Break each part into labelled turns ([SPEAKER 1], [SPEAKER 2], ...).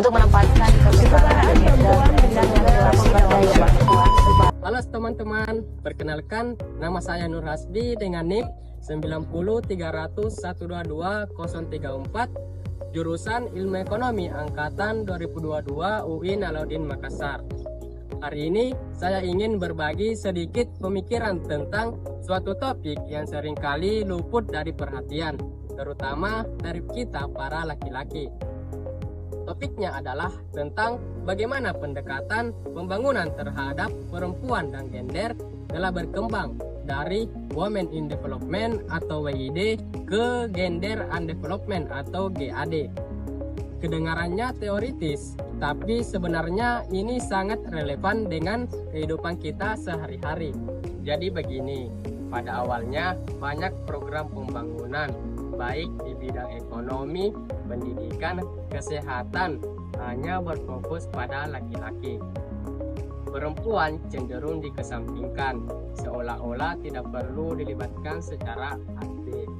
[SPEAKER 1] untuk menempatkan kesetaraan gender dan negara pemberdayaan perempuan.
[SPEAKER 2] Halo teman-teman, perkenalkan nama saya Nur Hasbi dengan NIM 90301220034, jurusan Ilmu Ekonomi Angkatan 2022 UI Alauddin Makassar. Hari ini saya ingin berbagi sedikit pemikiran tentang suatu topik yang seringkali luput dari perhatian, terutama dari kita para laki-laki. Topiknya adalah tentang bagaimana pendekatan pembangunan terhadap perempuan dan gender telah berkembang dari Women in Development atau WID ke Gender and Development atau GAD. Kedengarannya teoritis, tapi sebenarnya ini sangat relevan dengan kehidupan kita sehari-hari. Jadi begini, pada awalnya banyak program pembangunan, baik di bidang ekonomi, pendidikan, kesehatan, hanya berfokus pada laki-laki. Perempuan cenderung dikesampingkan, seolah-olah tidak perlu dilibatkan secara aktif.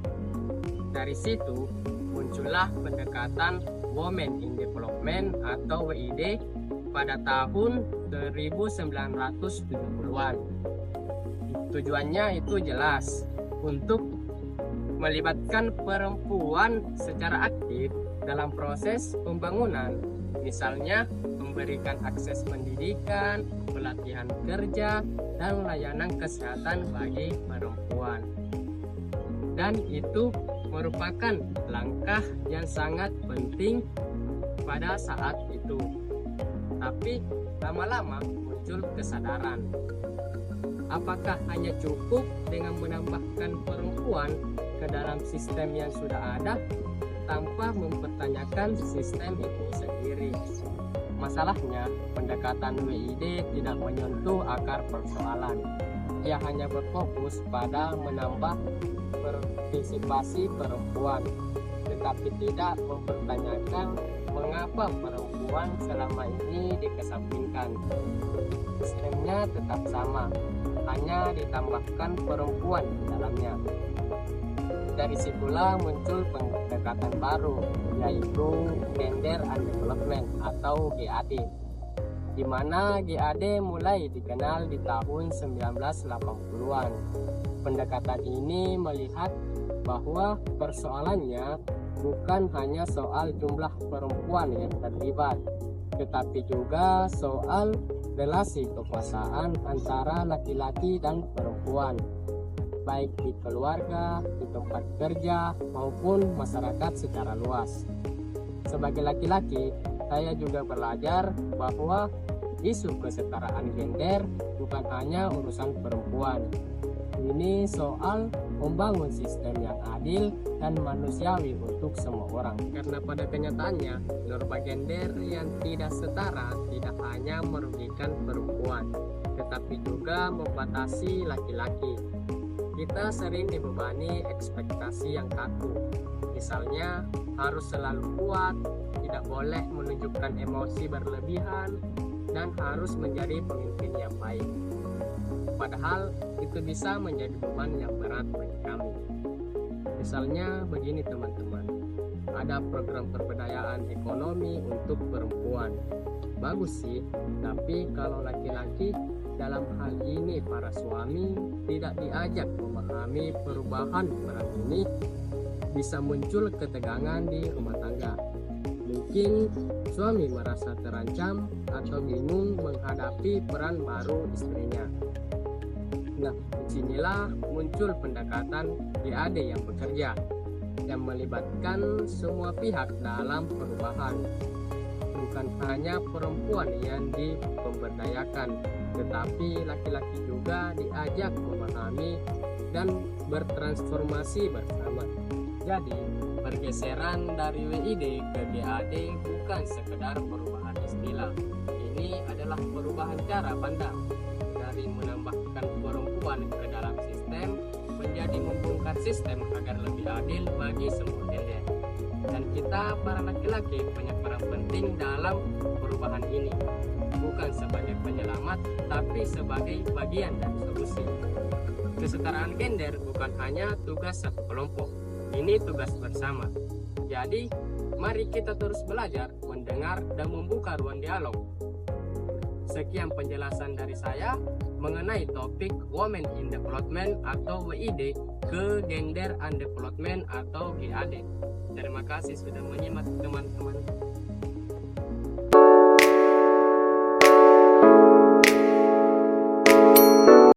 [SPEAKER 2] Dari situ muncullah pendekatan Women in Development atau WID pada tahun 1970-an. Tujuannya itu jelas, untuk melibatkan perempuan secara aktif dalam proses pembangunan, misalnya memberikan akses pendidikan, pelatihan kerja, dan layanan kesehatan bagi perempuan. Dan itu merupakan langkah yang sangat penting pada saat itu. Tapi lama-lama muncul kesadaran, apakah hanya cukup dengan menambahkan perempuan ke dalam sistem yang sudah ada tanpa mempertanyakan sistem itu sendiri? Masalahnya, pendekatan WID tidak menyentuh akar persoalan. Ia hanya berfokus pada menambah partisipasi perempuan, tetapi tidak mempertanyakan mengapa perempuan selama ini dikesampingkan. Sistemnya tetap sama, hanya ditambahkan perempuan di dalamnya. Dari situlah muncul pendekatan baru, yaitu Gender and Development atau GAD, di mana GAD mulai dikenal di tahun 1980-an. Pendekatan ini melihat bahwa persoalannya bukan hanya soal jumlah perempuan yang terlibat, tetapi juga soal relasi kekuasaan antara laki-laki dan perempuan, baik di keluarga, di tempat kerja, maupun masyarakat secara luas. Sebagai laki-laki, saya juga belajar bahwa isu kesetaraan gender bukan hanya urusan perempuan. Ini soal membangun sistem yang adil dan manusiawi untuk semua orang. Karena pada kenyataannya, norma gender yang tidak setara tidak hanya merugikan perempuan, tetapi juga membatasi laki-laki. Kita sering dibebani ekspektasi yang kaku. Misalnya, harus selalu kuat, tidak boleh menunjukkan emosi berlebihan, dan harus menjadi pemimpin yang baik. Padahal itu bisa menjadi beban yang berat bagi kami. Misalnya begini teman-teman, ada program pemberdayaan ekonomi untuk perempuan. Bagus sih, tapi kalau laki-laki, dalam hal ini para suami, tidak diajak memahami perubahan peran ini, bisa muncul ketegangan di rumah tangga. Mungkin suami merasa terancam atau bingung menghadapi peran baru istrinya. Nah, disinilah muncul pendekatan GAD yang bekerja, yang melibatkan semua pihak dalam perubahan. Bukan hanya perempuan yang dipemberdayakan, tetapi laki-laki juga diajak memahami dan bertransformasi bersama. Jadi, pergeseran dari WID ke GAD bukan sekedar perubahan istilah. Ini adalah perubahan cara pandang, dari menambahkan perempuan ke dalam sistem menjadi membongkar sistem agar lebih adil bagi semua gender. Dan kita para laki-laki punya peran penting dalam perubahan ini, bukan sebagai penyelamat tapi sebagai bagian dari solusi. Kesetaraan gender bukan hanya tugas satu kelompok, ini tugas bersama. Jadi Mari kita terus belajar, mendengar, dan membuka ruang dialog. Sekian penjelasan dari saya mengenai topik Women in Development atau WID ke Gender and Development atau GAD. Terima kasih sudah menyimak teman-teman.